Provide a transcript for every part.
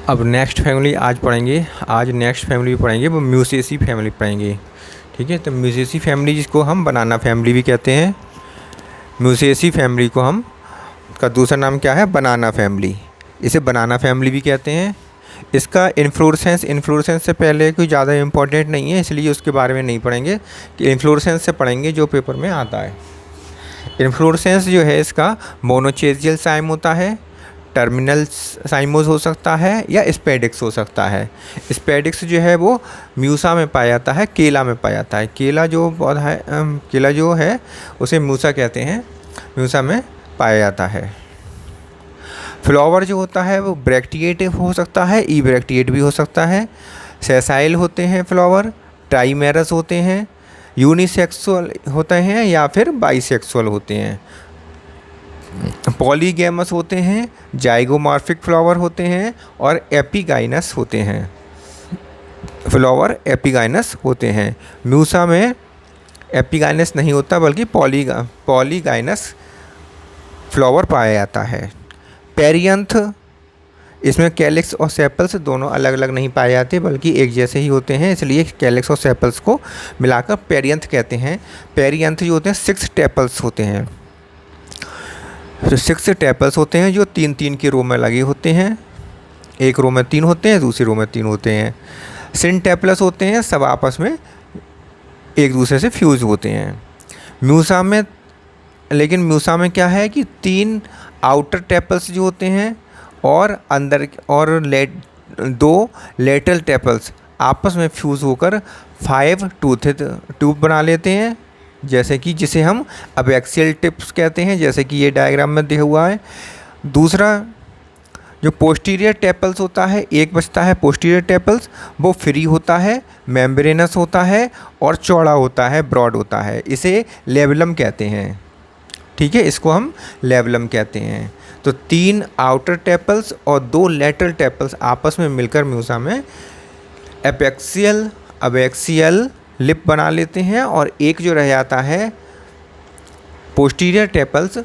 अब next family आज next family पढ़ेंगे, वो म्यूसेसी फैमिली पढ़ेंगे। ठीक है, तो म्यूसेसी फैमिली जिसको हम बनाना फैमिली भी कहते हैं, म्यूसेसी फैमिली को हम का दूसरा नाम क्या है, बनाना फैमिली। इसे बनाना फैमिली भी कहते हैं। इसका इन्फ्लोरेसेंस से पहले कोई ज़्यादा इम्पोर्टेंट नहीं है, इसलिए उसके बारे में नहीं पढ़ेंगे, कि इन्फ्लोरेसेंस से पढ़ेंगे जो पेपर में आता है। इन्फ्लोरेसेंस जो है इसका मोनोचेजियल साइम होता है, टर्मिनल साइमोस हो सकता है, या स्पेडिक्स हो सकता है। स्पेडिक्स जो है वो म्यूसा में पाया जाता है, केला में पाया जाता है। केला जो पौधा है, केला जो है उसे म्यूसा कहते हैं, म्यूसा में पाया जाता है। फ्लावर जो होता है वो ब्रैक्टिएट हो सकता है, ई ब्रैक्टिएट भी हो सकता है। सेसाइल होते हैं फ्लावर, ट्राइमेरस होते हैं, यूनिसेक्सुअल होते हैं या फिर बाइसेक्सुअल होते हैं, पॉलीगैमस होते हैं, जाइगोमॉर्फिक फ्लावर होते हैं, और एपिगाइनस होते हैं। फ्लावर एपिगाइनस होते हैं। म्यूसा में एपिगाइनस नहीं होता बल्कि पॉलीगाइनस फ्लावर पाया जाता है। पेरियंथ, इसमें कैलिक्स और सेपल्स दोनों अलग अलग नहीं पाए जाते बल्कि एक जैसे ही होते हैं, इसलिए कैलिक्स और सेपल्स को मिलाकर पेरियंथ कहते हैं। पेरियंथ जो होते हैं 6 टेपल्स होते हैं, तो 6 टेपल्स होते हैं जो 3-3 की रो में लगे होते हैं। एक रो में 3 होते हैं, दूसरी रो में 3 होते हैं। सिनटेपलस होते हैं, सब आपस में एक दूसरे से फ्यूज़ होते हैं। म्यूसा में क्या है कि 3 आउटर टेपल्स जो होते हैं और अंदर और 2 लेटरल टेपल्स आपस में फ्यूज़ होकर 5 टूथेड ट्यूब बना लेते हैं, जैसे कि जिसे हम अबैक्सियल टिप्स कहते हैं, जैसे कि ये डायग्राम में दिया हुआ है। दूसरा जो पोस्टीरियर टेपल्स होता है, एक बचता है पोस्टीरियर टेपल्स, वो फ्री होता है, मेम्ब्रेनस होता है और चौड़ा होता है, ब्रॉड होता है। इसे लेबुलम कहते हैं। ठीक है, इसको हम लेबुलम कहते हैं। तो 3 आउटर टेपल्स और 2 लेटरल टेपल्स आपस में मिलकर म्यूसा में अबैक्सियल लिप बना लेते हैं, और एक जो रह जाता है पोस्टीरियर टेपल्स,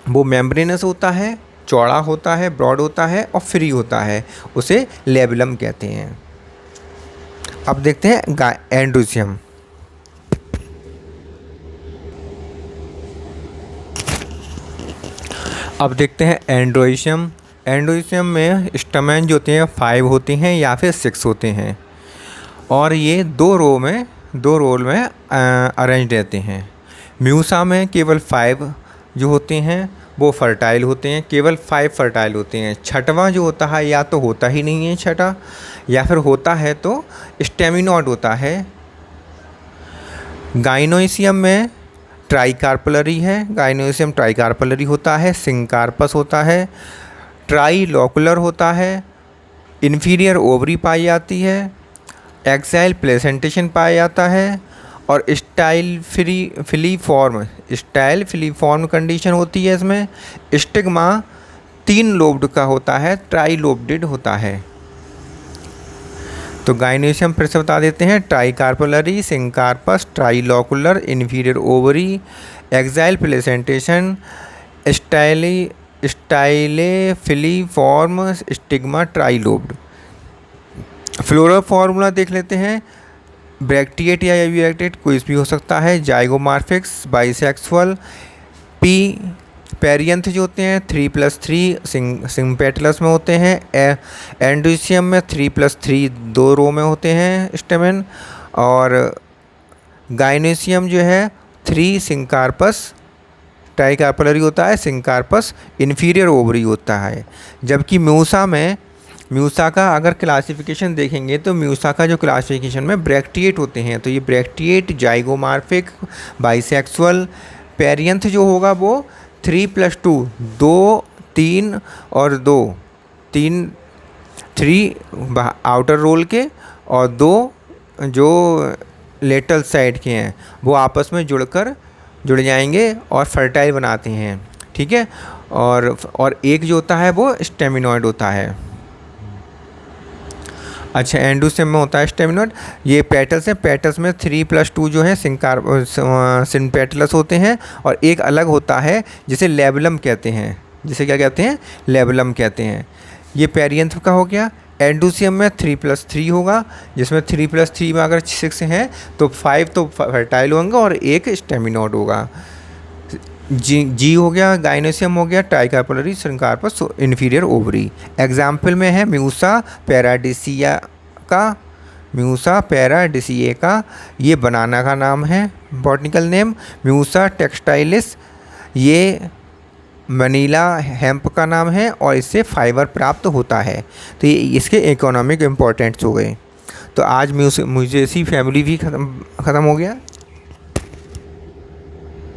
वो मेम्ब्रेनस होता है, चौड़ा होता है, ब्रॉड होता है और फ्री होता है, उसे लेबुलम कहते हैं। अब देखते हैं एंड्रोसियम। अब देखते हैं एंड्रोसियम। एंड्रोसियम में स्टैमेन जो होते हैं 5 होते हैं या फिर 6 होते हैं, और ये 2 रोल में अरेंज रहते हैं। म्यूसा में केवल 5 जो होते हैं वो फर्टाइल होते हैं, केवल 5 फर्टाइल होते हैं। छठवां जो होता है या तो होता ही नहीं है छठा, या फिर होता है तो स्टेमिनॉड होता है। गाइनोइसियम में ट्राइकार्पलरी है, गाइनोइसियम ट्राइकार्पलरी होता है। सिंकार्पस होता है, ट्राइलोकुलर होता है, इन्फीरियर ओवरी पाई जाती है, एक्साइल प्लेसेंटेशन पाया जाता है, और स्टाइल फिलीफॉर्म कंडीशन होती है। इसमें स्टिग्मा 3 लोब्ड का होता है, ट्राइलोब्डेड होता है। तो गाइनोइसियम फिर से बता देते हैं, tricarpellary, syncarpous, trilocular, inferior ovary, axile placentation, style filiform, stigma, trilobed. Floral formula देख लेते हैं। ब्रैक्टिएट या यूएक्टेट कोई भी हो सकता है। जाइगोमॉर्फिक्स, बाइसेक्सुअल। पेरियंथ जो होते हैं 3+3 सिम्पेटलस में होते हैं। एंड्रोसियम में 3+3 2 रो में होते हैं स्टेमेन। और गाइनोसियम जो है 3 सिंकार्पस ट्राइकार्पलरी होता है, सिंकार्पस इन्फीरियर ओवरी होता है। जबकि म्यूसा का अगर क्लासिफिकेशन देखेंगे तो म्यूसा का जो क्लासिफिकेशन में ब्रैक्टिएट होते हैं, तो ये ब्रैक्टिएट, जाइगोमॉर्फिक, बाइसेक्सुअल। पेरियंथ जो होगा वो 3+2 2 3 और 2 3 आउटर रोल के और 2 जो लेटरल साइड के हैं वो आपस में जुड़ जाएंगे और फर्टाइल बनाते हैं। ठीक है, और एक जो होता है वो स्टेमिनॉइड होता है। अच्छा, एंडोसियम में होता है स्टेमिनॉइड। ये पेटल्स हैं, पेटल्स में 3+2 जो है सिम्पेटलस होते हैं, और एक अलग होता है जिसे लेबुलम कहते हैं, जिसे क्या कहते हैं, लेबलम कहते हैं। ये पेरियंथ का हो गया। एंडोसियम में 3+3 होगा, जिसमें 3+3 में अगर 6 हैं तो 5 तो फर्टाइल होंगे और 1 स्टेमिनोड होगा। जी हो गया, गाइनोसियम हो गया, ट्राइकार्पोलरी संकार्पस इन्फीरियर ओवरी। एग्जाम्पल में है म्यूसा पैराडिसिया का, म्यूसा पैराडिसिए का, ये बनाना का नाम है बॉटनिकल नेम। म्यूसा टेक्सटाइलिस ये मनीला हेम्प का नाम है और इससे फाइबर प्राप्त होता है। तो ये इसके इकोनॉमिक इम्पोर्टेंट्स हो गए। तो आज म्यूजेसी फैमिली भी ख़त्म हो गया।